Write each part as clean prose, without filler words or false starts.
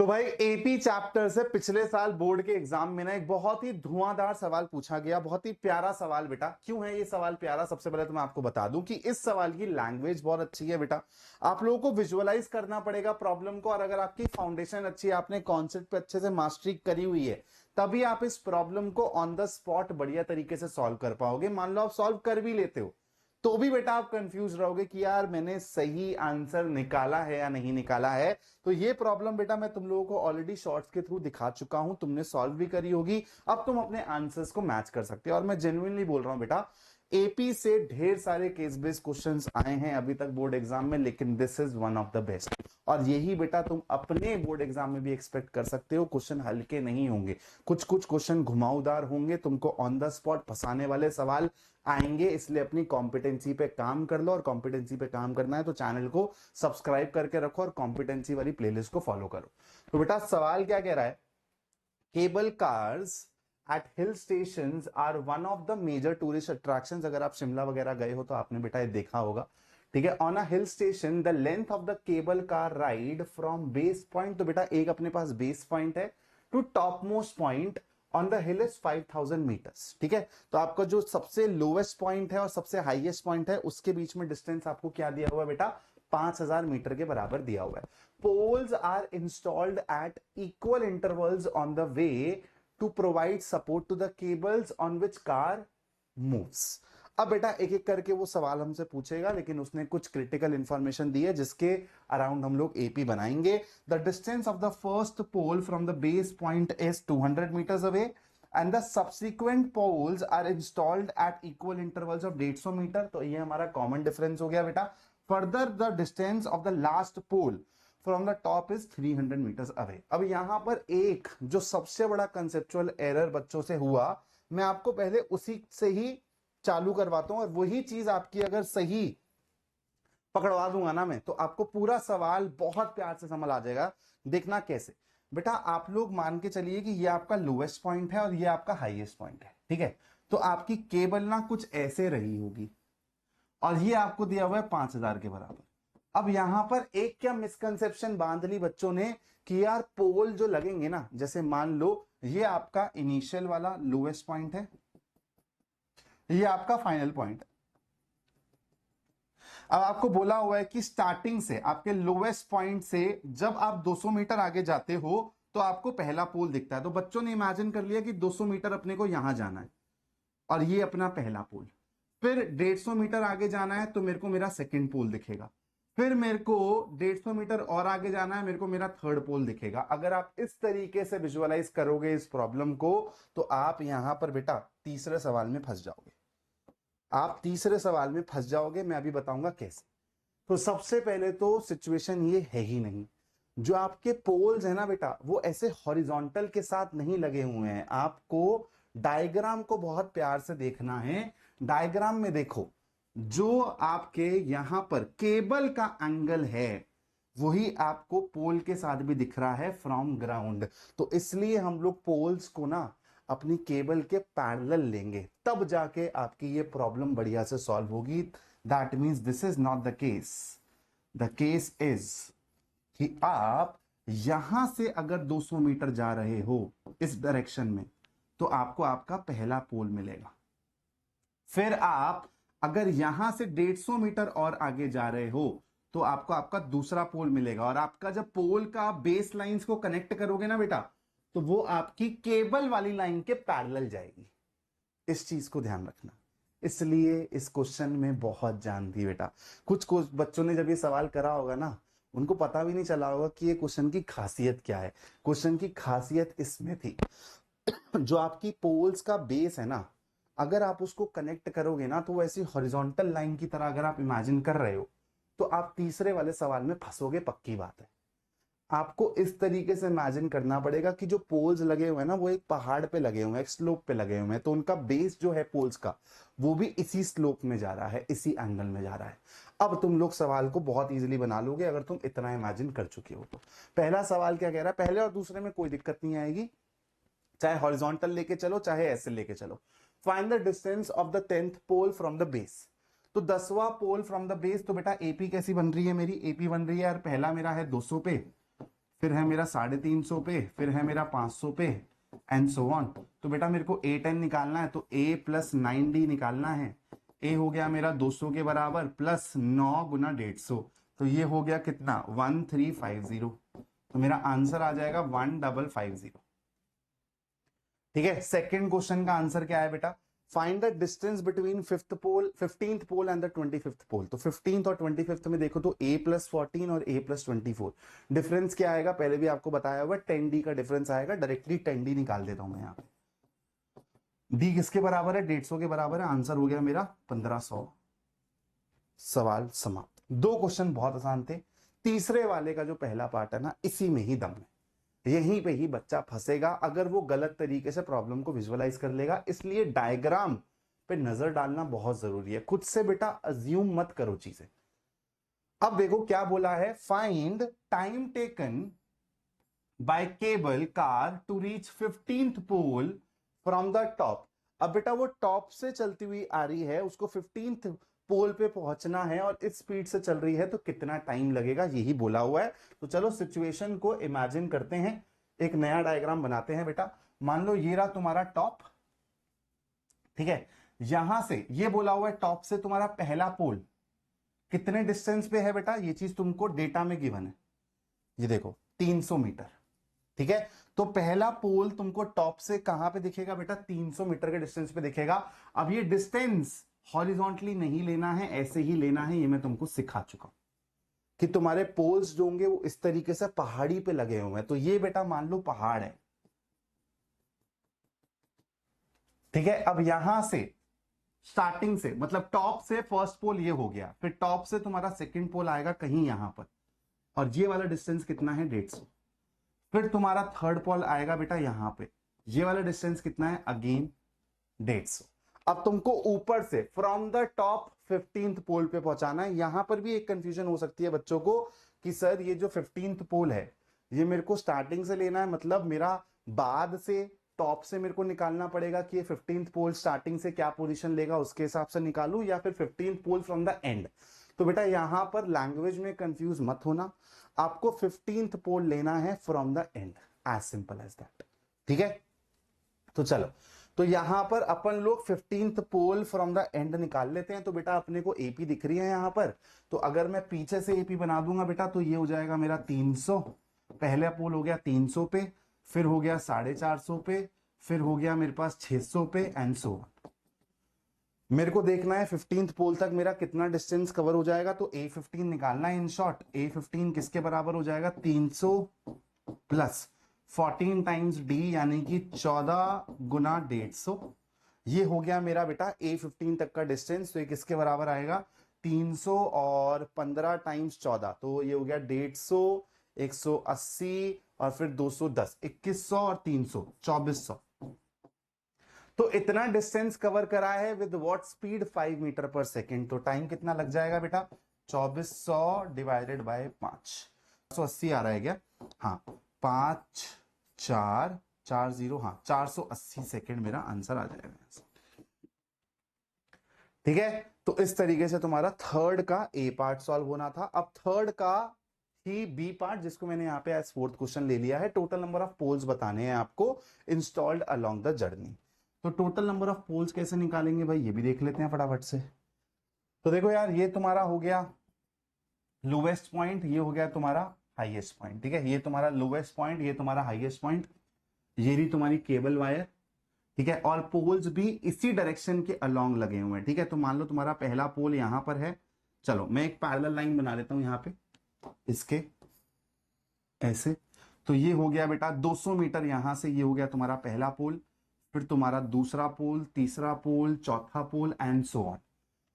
तो भाई AP chapter से पिछले साल बोर्ड के एग्जाम में ना एक बहुत ही धुआंधार सवाल पूछा गया, बहुत ही प्यारा सवाल बेटा। क्यों है ये सवाल प्यारा? सबसे पहले तो मैं आपको बता दूं कि इस सवाल की लैंग्वेज बहुत अच्छी है बेटा। आप लोगों को विजुअलाइज करना पड़ेगा प्रॉब्लम को, और अगर आपकी फाउंडेशन अच्छी है, आपने कॉन्सेप्ट पे अच्छे से मास्टरी करी हुई है, तभी आप इस प्रॉब्लम को ऑन द स्पॉट बढ़िया तरीके से सॉल्व कर पाओगे। मान लो आप सॉल्व कर भी लेते हो तो भी बेटा आप कंफ्यूज रहोगे कि यार मैंने सही आंसर निकाला है या नहीं निकाला है। तो ये प्रॉब्लम बेटा मैं तुम लोगों को ऑलरेडी शॉर्ट्स के थ्रू दिखा चुका हूं, तुमने सॉल्व भी करी होगी। अब तुम अपने आंसर्स को मैच कर सकते हो। और मैं जेन्युइनली बोल रहा हूं बेटा, एपी से ढेर सारे केस बेस्ड क्वेश्चंस आए हैं अभी तक बोर्ड एग्जाम में, लेकिन this is one of the best. और यही बेटा तुम अपने बोर्ड एग्जाम में भी एक्सपेक्ट कर सकते हो। क्वेश्चन हल्के नहीं होंगे, कुछ कुछ क्वेश्चन घुमावदार होंगे, तुमको ऑन द स्पॉट फंसाने वाले सवाल आएंगे। इसलिए अपनी कॉम्पिटेंसी पे काम कर लो, और कॉम्पिटेंसी पे काम करना है तो चैनल को सब्सक्राइब करके रखो और कॉम्पिटेंसी वाली प्लेलिस्ट को फॉलो करो। तो बेटा सवाल क्या कह रहा है? Cable cars at hill stations are one of the major tourist attractions. अगर आप शिमला वगैरह गए हो तो आपने बेटा ये देखा होगा, ठीक है। On a hill station the length of the cable car ride from base point, तो बेटा एक अपने पास बेस पॉइंट है, to top most point on the hill is 5000 metres, ठीक है। तो आपका जो सबसे लोवेस्ट पॉइंट है और सबसे हाईएस्ट पॉइंट है उसके बीच में डिस्टेंस आपको क्या दिया हुआ है बेटा? 5000 मीटर के बराबर दिया हुआ है। Poles are installed at equal intervals on the way to provide support to the cables on which car moves. अब बेटा एक एक करके वो सवाल हमसे पूछेगा, लेकिन उसने कुछ क्रिटिकल इंफॉर्मेशन दी है जिसके अराउंड हम लोग एपी बनाएंगे। The distance of the first pole from the base point is 200 metres away and the subsequent poles are installed at equal intervals of 150 metre. तो ये हमारा कॉमन डिफरेंस हो गया बेटा। Further the distance of the last pole from the top is 300 metres away. अब यहां पर एक जो सबसे बड़ा कंसेप्चुअल एरर बच्चों से हुआ, मैं आपको पहले उसी से ही चालू करवाता हूं, और वही चीज आपकी अगर सही पकड़वा दूंगा ना मैं, तो आपको पूरा सवाल बहुत प्यार से समझ आ जाएगा। देखना कैसे बेटा, आप लोग मान के चलिए कि ये आपका लोवेस्ट पॉइंट है और ये आपका हाईएस्ट पॉइंट है, ठीक है। तो आपकी केबल ना कुछ ऐसे रही होगी, और ये आपको दिया हुआ है 5000 के बराबर। अब यहां पर एक क्या मिसकंसेप्शन बांध ली बच्चों ने कि यार पोल जो लगेंगे ना, जैसे मान लो ये आपका इनिशियल वाला लोवेस्ट पॉइंट है, ये आपका फाइनल पॉइंट। अब आपको बोला हुआ है कि स्टार्टिंग से आपके लोवेस्ट पॉइंट से जब आप 200 मीटर आगे जाते हो तो आपको पहला पोल दिखता है। तो बच्चों ने इमेजिन कर लिया कि 200 मीटर अपने को यहां जाना है और ये अपना पहला पोल। फिर 150 मीटर आगे जाना है तो मेरे को मेरा सेकंड पोल दिखेगा। फिर मेरे को 150 मीटर और आगे जाना है, मेरे को मेरा थर्ड पोल दिखेगा। अगर आप इस तरीके से विजुअलाइज करोगे इस प्रॉब्लम को, तो आप यहां पर बेटा तीसरे सवाल में फंस जाओगे। आप तीसरे सवाल में फंस जाओगे, मैं अभी बताऊंगा कैसे। तो सबसे पहले तो सिचुएशन ये है ही नहीं, जो आपके पोल्स है ना बेटा, वो ऐसे हॉरिजॉन्टल के साथ नहीं लगे हुए हैं। आपको डायग्राम को बहुत प्यार से देखना है। डायग्राम में देखो, जो आपके यहां पर केबल का एंगल है वही आपको पोल के साथ भी दिख रहा है फ्रॉम ग्राउंड। तो इसलिए हम लोग पोल्स को ना अपनी केबल के पैरेलल लेंगे, तब जाके आपकी ये प्रॉब्लम बढ़िया से सॉल्व होगी। That means this is not the case. The case is कि आप यहां से अगर 200 मीटर जा रहे हो इस डायरेक्शन में, तो आपको आपका पहला पोल मिलेगा। फिर आप अगर यहां से 150 मीटर और आगे जा रहे हो तो आपको आपका दूसरा पोल मिलेगा। और आपका जब पोल का बेस लाइंस को कनेक्ट करोगे ना बेटा, तो वो आपकी केबल वाली लाइन के पैरेलल जाएगी। इस चीज को ध्यान रखना। इसलिए इस क्वेश्चन में बहुत जान थी बेटा। कुछ बच्चों ने जब ये सवाल करा होगा ना, उनको पता भी नहीं चला होगा कि ये क्वेश्चन की खासियत क्या है। क्वेश्चन की खासियत इसमें थी, जो आपकी पोल्स का बेस है ना, अगर आप उसको कनेक्ट करोगे ना, तो वो ऐसी हॉरिजॉन्टल लाइन की तरह अगर आप इमेजिन कर रहे हो, तो आप तीसरे वाले सवाल में फंसोगे, पक्की बात है। आपको इस तरीके से इमेजिन करना पड़ेगा कि जो पोल्स लगे हुए हैं ना, वो एक पहाड़ पे लगे हुए हैं, एक स्लोप पे लगे हुए हैं, तो उनका बेस जो है पोल्स का, वो भी इसी स्लोप में जा रहा है, इसी एंगल में जा रहा है। अब तुम लोग सवाल को बहुत इजीली बना लोगे अगर तुम इतना इमेजिन कर चुके हो तो। पहला सवाल क्या कह रहा है? पहले और दूसरे में कोई दिक्कत नहीं आएगी, चाहे हॉरिजॉन्टल लेके चलो चाहे ऐसे लेके चलो। Find the distance of the 10th pole from the base. तो 10वां पोल फ्रॉम द बेस, तो बेटा एपी कैसी बन रही है मेरी? एपी बन रही है यार, पहला मेरा है 200 पे, फिर है मेरा 350 पे, फिर है मेरा 500 पे, एंड सो ऑन। तो बेटा मेरे को A10 निकालना है, तो A प्लस 9D निकालना है। A हो गया मेरा 200 के बराबर प्लस 9 गुना 150, तो ये हो गया कितना 1350। तो मेरा आंसर आ जाएगा 1550। ठीक है, सेकंड क्वेश्चन का आंसर क्या है बेटा, find the distance between fifth pole 15th pole and the 25th pole. तो 15th और 25th में देखो तो A प्लस 14 और A प्लस 24, डिफरेंस क्या आएगा पहले भी आपको बताया हुआ, 10D का डिफरेंस आएगा। डायरेक्टली 10D निकाल देता हूं मैं यहाँ पे। D किसके बराबर है, 150 के बराबर है। आंसर हो गया मेरा 1500। सवाल समाप्त। दो क्वेश्चन बहुत आसान थे। तीसरे वाले का जो पहला पार्ट है ना, इसी में ही दम है, यहीं पे ही बच्चा फंसेगा अगर वो गलत तरीके से प्रॉब्लम को विजुअलाइज कर लेगा। इसलिए डायग्राम पे नजर डालना बहुत जरूरी है। खुद से बेटा अज्यूम मत करो चीजें। अब देखो क्या बोला है, find time taken by cable car to reach 15th pole from the top. अब बेटा वो टॉप से चलती हुई आ रही है, उसको 15th पोल पे पहुंचना है और इस स्पीड से चल रही है, तो कितना टाइम लगेगा, यही बोला हुआ है। तो चलो सिचुएशन को इमेजिन करते हैं, एक नया डायग्राम बनाते हैं बेटा। मान लो ये रहा तुम्हारा टॉप, ठीक है। यहां से ये बोला हुआ है टॉप से तुम्हारा पहला पोल कितने डिस्टेंस पे है बेटा, ये चीज तुमको डेटा में गिवन है। ये देखो 300 मीटर, ठीक है। तो पहला पोल तुमको टॉप से कहां पे दिखेगा बेटा, 300 मीटर के डिस्टेंस पे दिखेगा। अब ये डिस्टेंस हॉरिजॉन्टली नहीं लेना है, ऐसे ही लेना है, ये मैं तुमको सिखा चुका हूं कि तुम्हारे पोल्स जो होंगे वो इस तरीके से पहाड़ी पे लगे हुए हैं। तो ये बेटा मान लो पहाड़ है, ठीक है। अब यहां से स्टार्टिंग से मतलब टॉप से फर्स्ट पोल ये हो गया, फिर टॉप से तुम्हारा सेकंड पोल आएगा कहीं यहां पर, और ये वाला डिस्टेंस कितना है 150। फिर तुम्हारा थर्ड पोल आएगा बेटा यहां पे, ये वाला डिस्टेंस कितना है अगेन 150। अब तुमको ऊपर से फ्रॉम द टॉप 15th पोल पे पहुंचाना है। यहां पर भी एक कंफ्यूजन हो सकती है बच्चों को कि सर ये जो 15th पोल है ये मेरे को स्टार्टिंग से लेना है, मतलब मेरा बाद से टॉप से मेरे को निकालना पड़ेगा कि ये 15th पोल स्टार्टिंग से क्या पोजीशन लेगा उसके हिसाब से निकालूं, या फिर 15th pole from the and. तो बेटा यहां पर लैंग्वेज में कंफ्यूज मत होना, आपको 15th पोल लेना है from the end, as simple as that. ठीक है, तो चलो, तो यहां पर अपन लोग 15th pole from the and निकाल लेते हैं। तो बेटा अपने को एपी दिख रही है यहां पर, तो अगर मैं पीछे से एपी बना दूंगा बेटा तो ये हो जाएगा मेरा 300। पहला पोल हो गया 300 पे, फिर हो गया 450 पे, फिर हो गया मेरे पास 600 पे, एंड सो ऑन। मेरे को देखना है 15th पोल तक मेरा कितना डिस्टेंस कवर हो जाएगा, तो A15 निकालना है। इन शॉर्ट A15 किसके बराबर हो जाएगा, 300 प्लस 14 टाइम्स D, यानी कि 14 गुना 150। ये हो गया मेरा बेटा A15 तक का डिस्टेंस। तो ये किसके बराबर आएगा, 300 और 15 टाइम्स 14, तो ये हो गया 150, 180 और फिर 210, 2100 और 300, 2400। तो इतना डिस्टेंस कवर करा है विद व्हाट स्पीड, 5 मीटर पर सेकेंड। तो टाइम कितना लग जाएगा बेटा, 2400 डिवाइडेड बाय 580 आ रहा है क्या, हाँ 5 4 4 0, हाँ 480 सेकेंड मेरा आंसर आ जाएगा। ठीक है, तो इस तरीके से तुम्हारा थर्ड का ए पार्ट सॉल्व होना था। अब थर्ड का ही बी पार्ट, जिसको मैंने यहाँ पे एज फोर्थ क्वेश्चन ले लिया है, टोटल नंबर ऑफ पोल्स बताने हैं आपको इंस्टॉल्ड अलोंग द जर्नी। तो टोटल नंबर ऑफ पोल्स कैसे निकालेंगे भाई, ये भी देख लेते हैं फटाफट से। तो देखो यार, ये तुम्हारा हो गया लोवेस्ट पॉइंट, ये हो गया तुम्हारा हाईएस्ट पॉइंट। ठीक है, ये तुम्हारा लोवेस्ट पॉइंट, ये तुम्हारा हाईएस्ट पॉइंट, ये रही तुम्हारी केबल वायर। ठीक है, और पोल्स भी इसी डायरेक्शन के अलोंग लगे हुए हैं। ठीक है, तो मान लो तुम्हारा पहला पोल यहां पर है, चलो मैं एक पैरेलल लाइन बना लेता हूं यहां पे इसके ऐसे। तो ये हो गया बेटा 200 मीटर यहां से, ये हो गया तुम्हारा पहला पोल, फिर तुम्हारा दूसरा पोल, तीसरा पोल, चौथा पोल, एंड सो ऑन।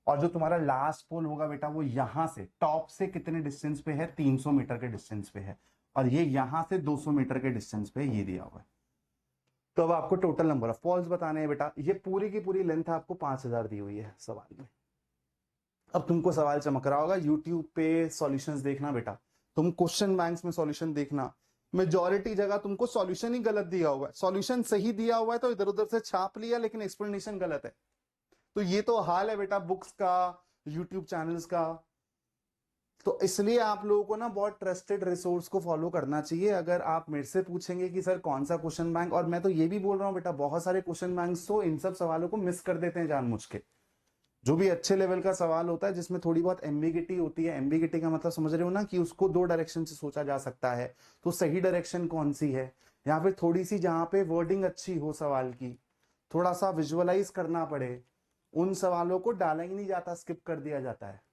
और जो तुम्हारा लास्ट पोल होगा बेटा वो यहां से टॉप से कितने डिस्टेंस पे है, 300 मीटर के डिस्टेंस पे है, और ये यहां से 200 मीटर के डिस्टेंस पे ये दिया हुआ है। तो अब आपको टोटल नंबर ऑफ पोल्स बताने हैं बेटा। ये पूरी की पूरी लेंथ आपको 5000 दी हुई है सवाल में। अब तुमको सवाल चमक रहा होगा, यूट्यूब पे सॉल्यूशंस देखना बेटा, तुम क्वेश्चन बैंक्स में सॉल्यूशन देखना, मेजॉरिटी जगह तुमको सॉल्यूशन ही गलत दिया हुआ है। सॉल्यूशन सही दिया हुआ है तो इधर उधर से छाप लिया, लेकिन एक्सप्लेनेशन गलत है। तो ये तो हाल है बेटा बुक्स का, यूट्यूब चैनल्स का। तो इसलिए आप लोगों को ना बहुत ट्रस्टेड रिसोर्स को फॉलो करना चाहिए। अगर आप मेरे से पूछेंगे कि सर कौन सा क्वेश्चन बैंक, और मैं तो ये भी बोल रहा हूँ बेटा, बहुत सारे क्वेश्चन बैंक्स तो इन सब सवालों को मिस कर देते हैं जानबूझ के। जो भी अच्छे लेवल का सवाल होता है जिसमें थोड़ी बहुत एम्बिगिटी होती है, एम्बिगिटी का मतलब समझ रहे हो ना, कि उसको दो डायरेक्शन से सोचा जा सकता है, तो सही डायरेक्शन कौन सी है, या फिर थोड़ी सी जहां पे वर्डिंग अच्छी हो सवाल की, थोड़ा सा विजुअलाइज करना पड़े, उन सवालों को डाला ही नहीं जाता, स्किप कर दिया जाता है।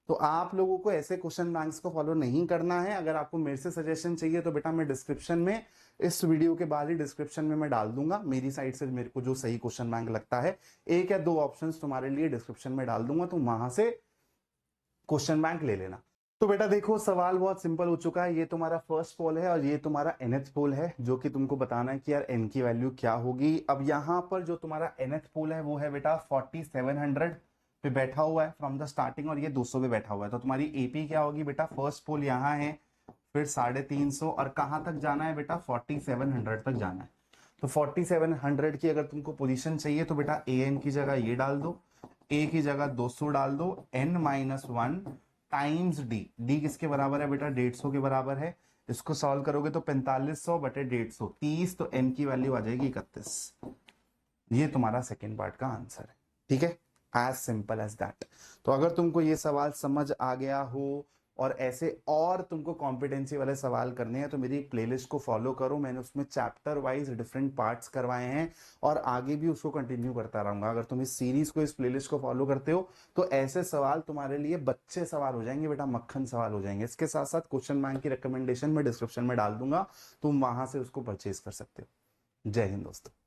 तो आप लोगों को ऐसे क्वेश्चन बैंक्स को फॉलो नहीं करना है। अगर आपको मेरे से सजेशन चाहिए तो बेटा मैं डिस्क्रिप्शन में, इस वीडियो के बाद ही डिस्क्रिप्शन में मैं डाल दूंगा मेरी साइड से मेरे को जो सही क्वेश्चन बैंक लगता है, एक या दो ऑप्शंस तुम्हारे लिए डिस्क्रिप्शन में डाल दूंगा, तुम वहां से क्वेश्चन बैंक ले लेना। तो बेटा देखो, सवाल बहुत सिंपल हो चुका है। ये तुम्हारा फर्स्ट पोल है और ये तुम्हारा nth पोल है, जो कि तुमको बताना है कि यार n की वैल्यू क्या होगी। अब यहाँ पर जो तुम्हारा nth पोल है वो है बेटा 4700 पे बैठा हुआ है फ्रॉम द स्टार्टिंग, और ये 200 पे बैठा हुआ है। तो तुम्हारी एपी क्या होगी बेटा, फर्स्ट पोल यहाँ है, फिर 350, और कहाँ तक जाना है बेटा, 4700 तक जाना है। तो 4700 की अगर तुमको पोजीशन चाहिए तो बेटा ए एन की जगह ये डाल दो, ए की जगह 200 डाल दो, n-1 टाइम्स डी। डी किसके बराबर है बेटा, 150 के बराबर है। इसको सॉल्व करोगे तो 4500 बटे 150, 30, तो n की वैल्यू आ जाएगी 31। ये तुम्हारा सेकेंड पार्ट का आंसर है। ठीक है, एज सिंपल एज दैट। तो अगर तुमको ये सवाल समझ आ गया हो और ऐसे और तुमको कॉम्पिटेंसी वाले सवाल करने हैं तो मेरी प्लेलिस्ट को फॉलो करो। मैंने उसमें चैप्टर वाइज डिफरेंट पार्ट्स करवाए हैं और आगे भी उसको कंटिन्यू करता रहूंगा। अगर तुम इस सीरीज को, इस प्लेलिस्ट को फॉलो करते हो तो ऐसे सवाल तुम्हारे लिए बच्चे सवाल हो जाएंगे बेटा, मक्खन सवाल हो जाएंगे। इसके साथ साथ क्वेश्चन बैंक की रिकमेंडेशन मैं डिस्क्रिप्शन में डाल दूंगा, तुम वहां से उसको परचेज कर सकते हो। जय हिंद दोस्तों।